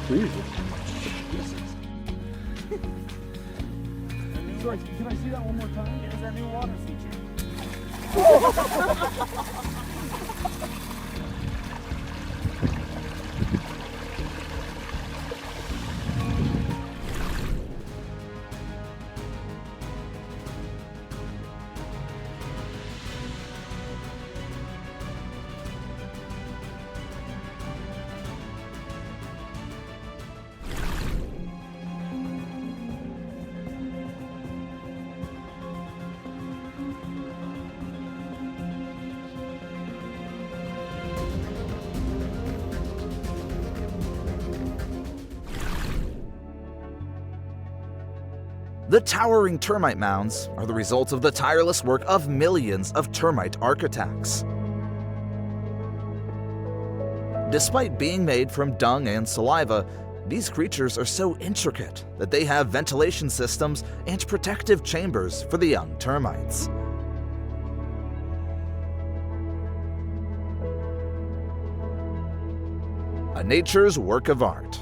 Jesus. Sorry, can I see that one more time? It is our new water feature. The towering termite mounds are the result of the tireless work of millions of termite architects. Despite being made from dung and saliva, these creatures are so intricate that they have ventilation systems and protective chambers for the young termites. A nature's work of art.